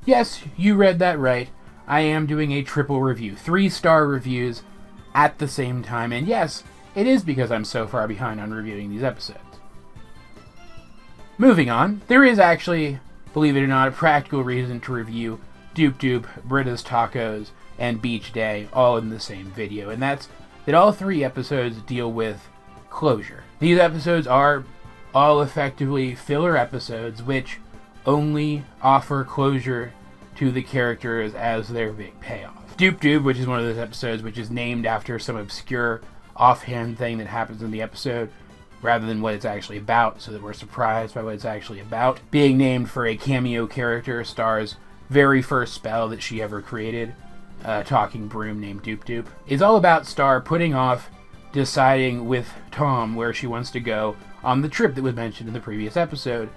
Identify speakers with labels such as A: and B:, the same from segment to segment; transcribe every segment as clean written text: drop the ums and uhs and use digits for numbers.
A: Yes, you read that right. I am doing a triple review. 3-star reviews at the same time. And yes, it is because I'm so far behind on reviewing these episodes. Moving on, there is actually, believe it or not, a practical reason to review Doop Doop, Britta's Tacos, and Beach Day all in the same video. And that's that all 3 episodes deal with closure. These episodes are all effectively filler episodes which only offer closure to the characters as their big payoff. Doop Doop, which is one of those episodes which is named after some obscure offhand thing that happens in the episode rather than what it's actually about, so that we're surprised by what it's actually about. Being named for a cameo character, Star's very first spell that she ever created, a talking broom named Doop Doop, is all about Star putting off deciding with Tom where she wants to go on the trip that was mentioned in the previous episode,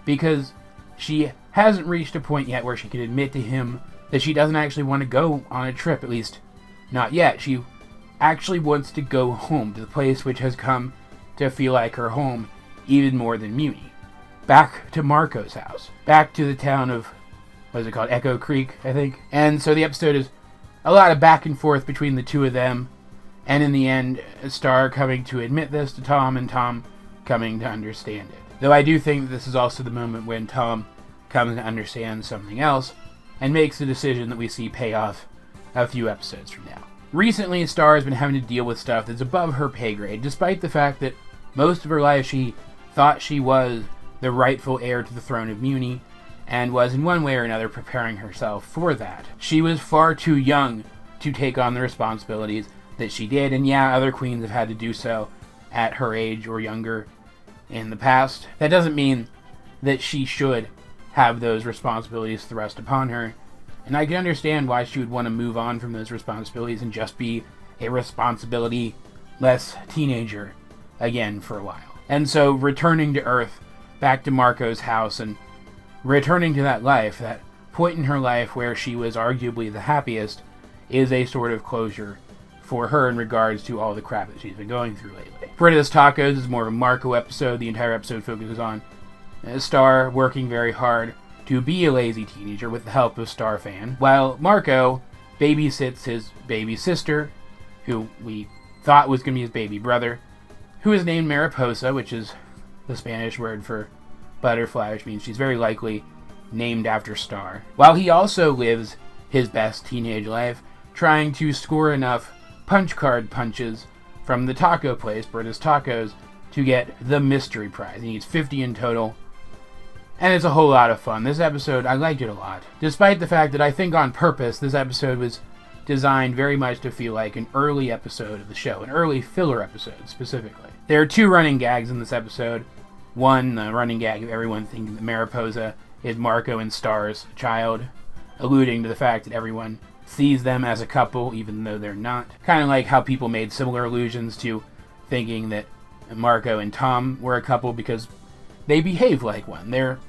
A: because she hasn't reached a point yet where she can admit to him that she doesn't actually want to go on a trip, at least not yet. She actually wants to go home, to the place which has come to feel like her home even more than Muni. Back to Marco's house. Back to the town of, what is it called? Echo Creek, I think. And so the episode is a lot of back and forth between the two of them, and in the end, Star coming to admit this to Tom, and Tom coming to understand it. Though I do think that this is also the moment when Tom comes to understand something else, and makes the decision that we see pay off a few episodes from now. Recently, Star has been having to deal with stuff that's above her pay grade, despite the fact that most of her life she thought she was the rightful heir to the throne of Muni, and was in one way or another preparing herself for that. She was far too young to take on the responsibilities that she did, and yeah, other queens have had to do so at her age or younger in the past. That doesn't mean that she should have those responsibilities thrust upon her, and I can understand why she would want to move on from those responsibilities and just be a responsibility-less teenager again for a while. And so returning to Earth, back to Marco's house, and returning to that life, that point in her life where she was arguably the happiest, is a sort of closure for her in regards to all the crap that she's been going through lately. Britta's Tacos is more of a Marco episode. The entire episode focuses on Star working very hard to be a lazy teenager with the help of Starfan, while Marco babysits his baby sister, who we thought was going to be his baby brother, who is named Mariposa, which is the Spanish word for butterfly, which means she's very likely named after Star, while he also lives his best teenage life trying to score enough punch card punches from the taco place, Britta's Tacos, to get the mystery prize. He needs 50 in total, and it's a whole lot of fun. This episode, I liked it a lot, despite the fact that I think on purpose this episode was designed very much to feel like an early episode of the show, an early filler episode specifically. There are 2 running gags in this episode. One, the running gag of everyone thinking that Mariposa is Marco and Star's child, alluding to the fact that everyone sees them as a couple even though they're not. Kind of like how people made similar allusions to thinking that Marco and Tom were a couple because they behave like one. They're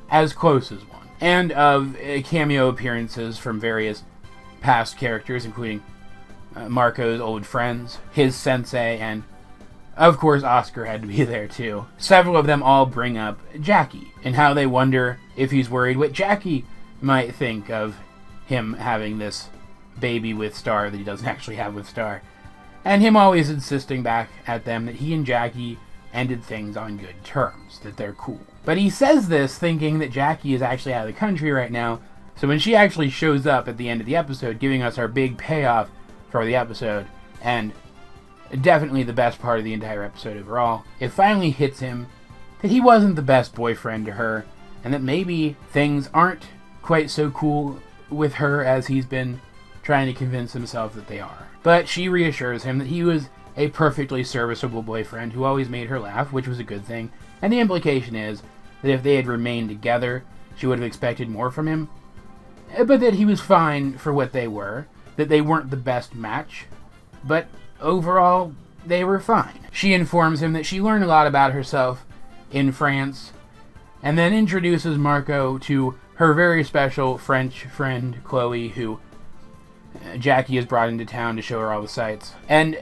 A: as close as one. And of cameo appearances from various past characters, including Marco's old friends, his sensei, and of course Oscar had to be there too. Several of them all bring up Jackie, and how they wonder if he's worried what Jackie might think of him having this baby with Star that he doesn't actually have with Star. And him always insisting back at them that he and Jackie ended things on good terms, that they're cool. But he says this thinking that Jackie is actually out of the country right now, so when she actually shows up at the end of the episode, giving us our big payoff for the episode, and definitely the best part of the entire episode overall, it finally hits him that he wasn't the best boyfriend to her, and that maybe things aren't quite so cool with her as he's been trying to convince himself that they are. But she reassures him that he was a perfectly serviceable boyfriend who always made her laugh, which was a good thing, and the implication is that if they had remained together, she would have expected more from him, but that he was fine for what they were, that they weren't the best match, but overall, they were fine. She informs him that she learned a lot about herself in France, and then introduces Marco to her very special French friend, Chloe, who Jackie has brought into town to show her all the sights. And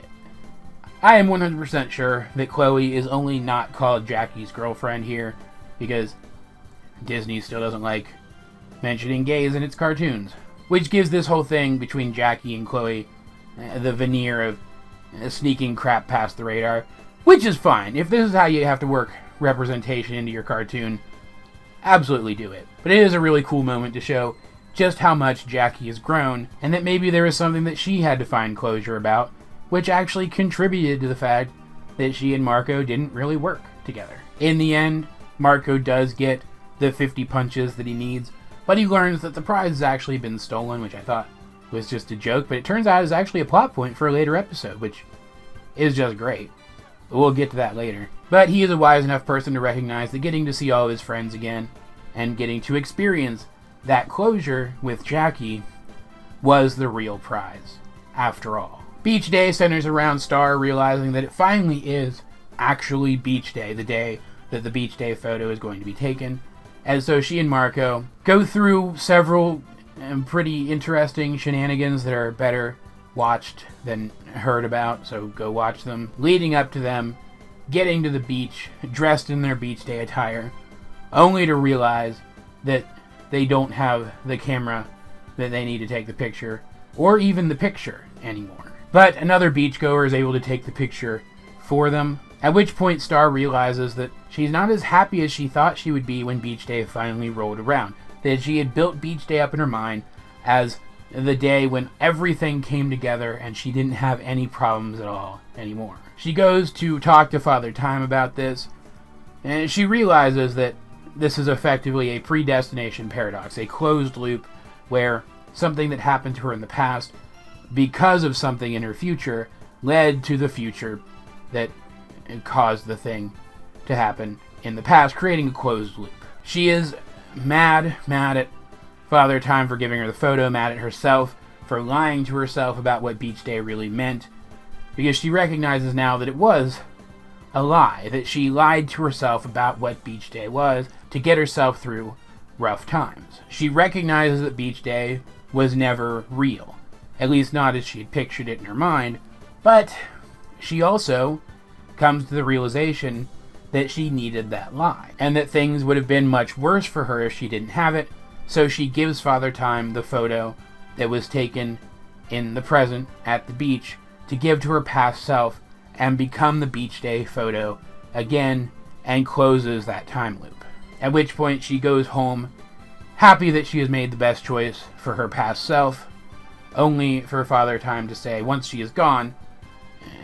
A: I am 100% sure that Chloe is only not called Jackie's girlfriend here, because Disney still doesn't like mentioning gays in its cartoons, which gives this whole thing between Jackie and Chloe the veneer of sneaking crap past the radar, which is fine. If this is how you have to work representation into your cartoon, absolutely do it. But it is a really cool moment to show just how much Jackie has grown, and that maybe there was something that she had to find closure about, which actually contributed to the fact that she and Marco didn't really work together. In the end, Marco does get the 50 punches that he needs, but he learns that the prize has actually been stolen, which I thought was just a joke, but it turns out is actually a plot point for a later episode, which is just great. We'll get to that later. But he is a wise enough person to recognize that getting to see all of his friends again, and getting to experience that closure with Jackie, was the real prize, after all. Beach Day centers around Star realizing that it finally is actually Beach Day, the day that the Beach Day photo is going to be taken. And so she and Marco go through several pretty interesting shenanigans that are better watched than heard about, so go watch them. Leading up to them getting to the beach, dressed in their Beach Day attire, only to realize that they don't have the camera that they need to take the picture, or even the picture anymore. But another beachgoer is able to take the picture for them, at which point Star realizes that she's not as happy as she thought she would be when Beach Day finally rolled around. That she had built Beach Day up in her mind as the day when everything came together and she didn't have any problems at all anymore. She goes to talk to Father Time about this, and she realizes that this is effectively a predestination paradox, a closed loop where something that happened to her in the past, because of something in her future, led to the future that caused the thing to happen in the past, creating a closed loop. She is mad at Father Time for giving her the photo, mad at herself for lying to herself about what Beach Day really meant, because she recognizes now that it was a lie, that she lied to herself about what Beach Day was to get herself through rough times. She recognizes that Beach Day was never real, at least not as she had pictured it in her mind, but she also comes to the realization that she needed that lie, and that things would have been much worse for her if she didn't have it, so she gives Father Time the photo that was taken in the present at the beach to give to her past self and become the Beach Day photo again, and closes that time loop. At which point she goes home, happy that she has made the best choice for her past self, only for Father Time to say, once she is gone,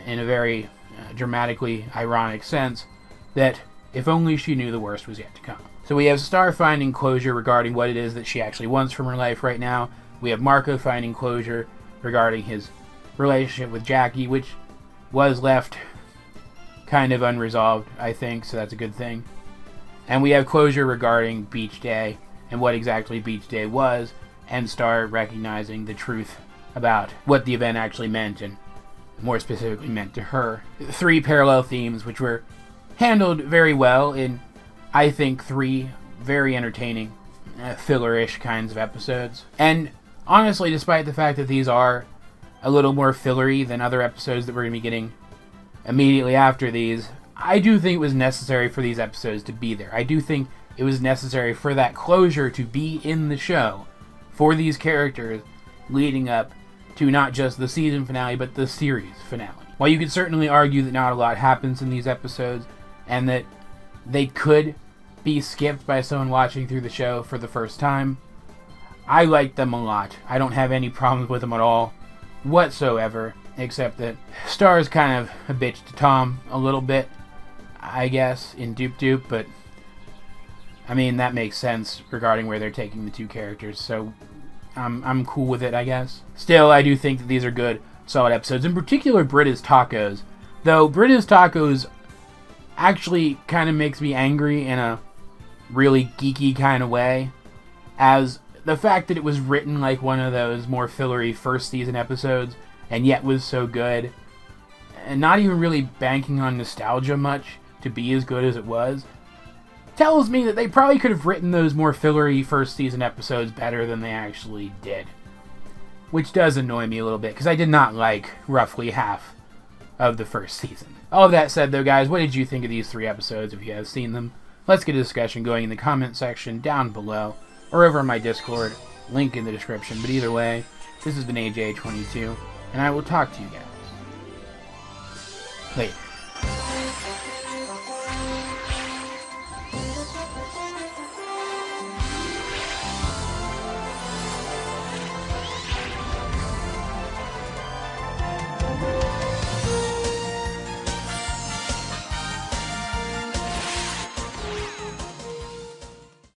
A: in a very dramatically ironic sense, that if only she knew the worst was yet to come. So we have Star finding closure regarding what it is that she actually wants from her life right now. We have Marco finding closure regarding his relationship with Jackie, which was left kind of unresolved, I think, so that's a good thing. And we have closure regarding Beach Day and what exactly Beach Day was, and Star recognizing the truth about what the event actually meant, and more specifically meant to her. 3 parallel themes which were handled very well in, I think, 3 very entertaining, filler-ish kinds of episodes. And honestly, despite the fact that these are a little more fillery than other episodes that we're going to be getting immediately after these, I do think it was necessary for these episodes to be there. I do think it was necessary for that closure to be in the show for these characters leading up to not just the season finale, but the series finale. While you could certainly argue that not a lot happens in these episodes, and that they could be skipped by someone watching through the show for the first time, I like them a lot. I don't have any problems with them at all whatsoever, except that Star's kind of a bitch to Tom a little bit, I guess, in Doop Doop, but I mean, that makes sense regarding where they're taking the 2 characters, so I'm cool with it, I guess. Still, I do think that these are good, solid episodes, in particular Britta's Tacos, though Britta's Tacos actually kind of makes me angry in a really geeky kind of way, as the fact that it was written like one of those more fillery first season episodes, and yet was so good, and not even really banking on nostalgia much to be as good as it was, tells me that they probably could have written those more fillery first season episodes better than they actually did. Which does annoy me a little bit, because I did not like roughly half of the first season. All of that said, though, guys, what did you think of these 3 episodes, if you have seen them? Let's get a discussion going in the comment section down below. or over on my Discord, link in the description. But either way, this has been AJ22, and I will talk to you guys later.